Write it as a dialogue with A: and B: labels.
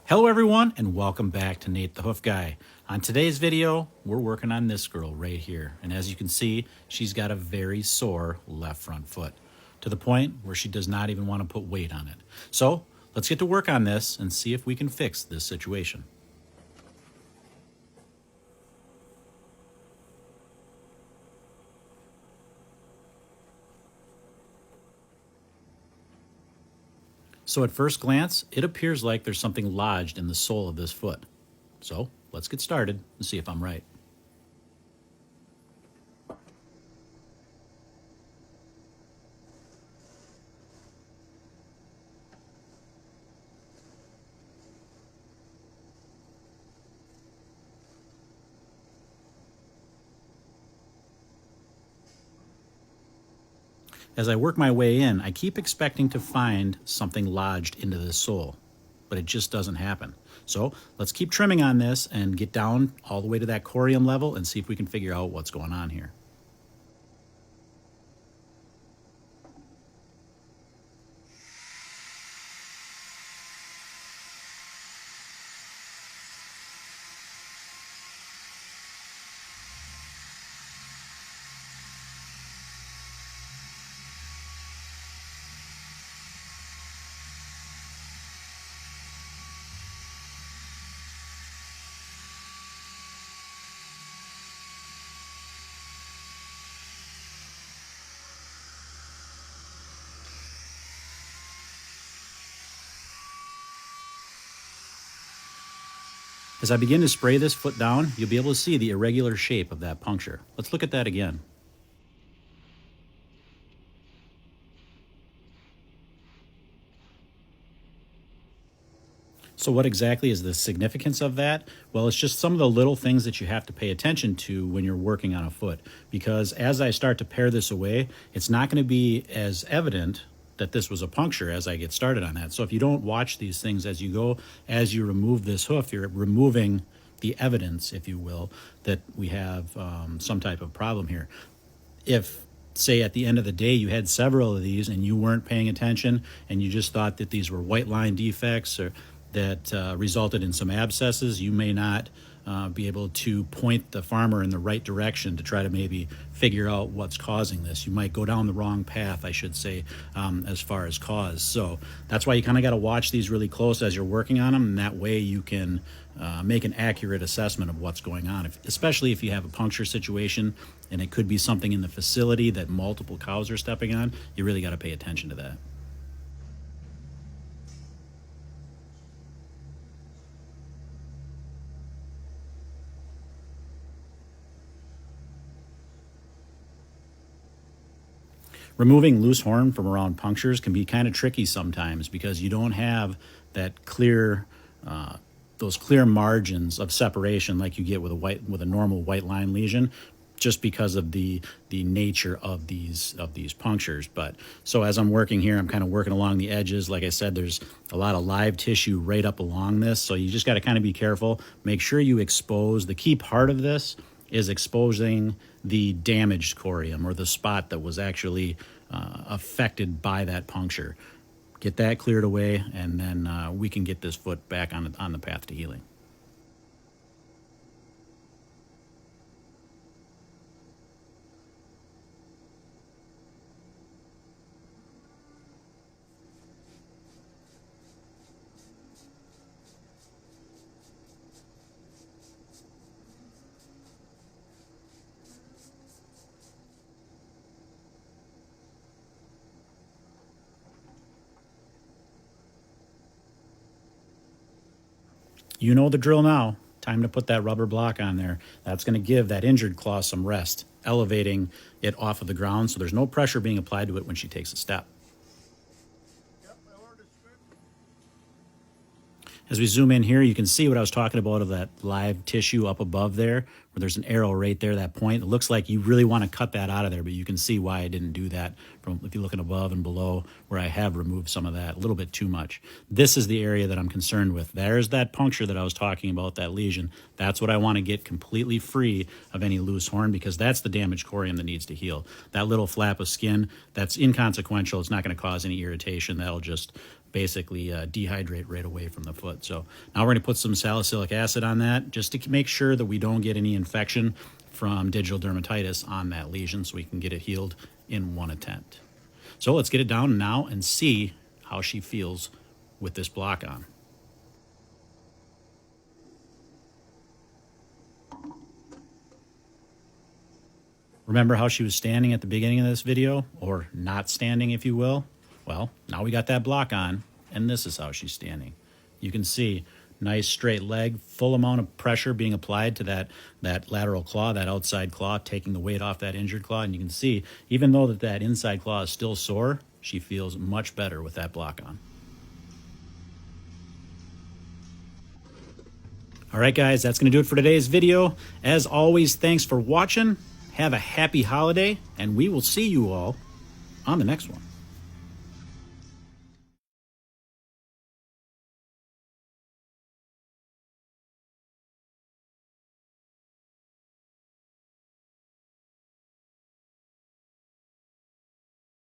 A: Hello everyone and welcome back to Nate the Hoof Guy. On today's video, we're working on this girl right here. And as you can see, she's got a very sore left front foot to the point where she does not even want to put weight on it. So let's get to work on this and see if we can fix this situation. So at first glance, it appears like there's something lodged in the sole of this foot. So let's get started and see if I'm right. As I work my way in, I keep expecting to find something lodged into this sole, but it just doesn't happen. So let's keep trimming on this and get down all the way to that corium level and see if we can figure out what's going on here. As I begin to spray this foot down, you'll be able to see the irregular shape of that puncture. Let's look at that again. So what exactly is the significance of that? Well, it's just some of the little things that you have to pay attention to when you're working on a foot. Because as I start to pare this away, it's not going to be as evident that this was a puncture as I get started on that. So if you don't watch these things as you go, as you remove this hoof, you're removing the evidence, if you will, that we have some type of problem here. If, say, at the end of the day you had several of these and you weren't paying attention and you just thought that these were white line defects or that resulted in some abscesses, you may not be able to point the farmer in the right direction to try to maybe figure out what's causing this. You might go down the wrong path, I should say, as far as cause. So that's why you kind of got to watch these really close as you're working on them, and that way you can make an accurate assessment of what's going on, especially if you have a puncture situation and it could be something in the facility that multiple cows are stepping on. You really got to pay attention to that. Removing loose horn from around punctures can be kind of tricky sometimes because you don't have that clear, those clear margins of separation like you get with a normal white line lesion, just because of the nature of these punctures. But so as I'm working here, I'm kind of working along the edges. Like I said, there's a lot of live tissue right up along this, so you just got to kind of be careful. Make sure you expose the key part of this is exposing the damaged corium or the spot that was actually affected by that puncture. Get that cleared away, and then we can get this foot back on the path to healing. You know the drill now. Time to put that rubber block on there. That's going to give that injured claw some rest, elevating it off of the ground so there's no pressure being applied to it when she takes a step. As we zoom in here, you can see what I was talking about of that live tissue up above there, where there's an arrow right there, that point. It looks like you really want to cut that out of there, but you can see why I didn't do that from if you're looking above and below, where I have removed some of that, a little bit too much. This is the area that I'm concerned with. There's that puncture that I was talking about, that lesion. That's what I want to get completely free of any loose horn, because that's the damaged corium that needs to heal. That little flap of skin, that's inconsequential. It's not going to cause any irritation. That'll just basically dehydrate right away from the foot. So now we're going to put some salicylic acid on that just to make sure that we don't get any infection from digital dermatitis on that lesion, so we can get it healed in one attempt. So let's get it down now and see how she feels with this block on. Remember how she was standing at the beginning of this video, or not standing, if you will? Well, now we got that block on, and this is how she's standing. You can see nice straight leg, full amount of pressure being applied to that lateral claw, that outside claw, taking the weight off that injured claw. And you can see, even though that inside claw is still sore, she feels much better with that block on. All right, guys, that's going to do it for today's video. As always, thanks for watching. Have a happy holiday, and we will see you all on the next one.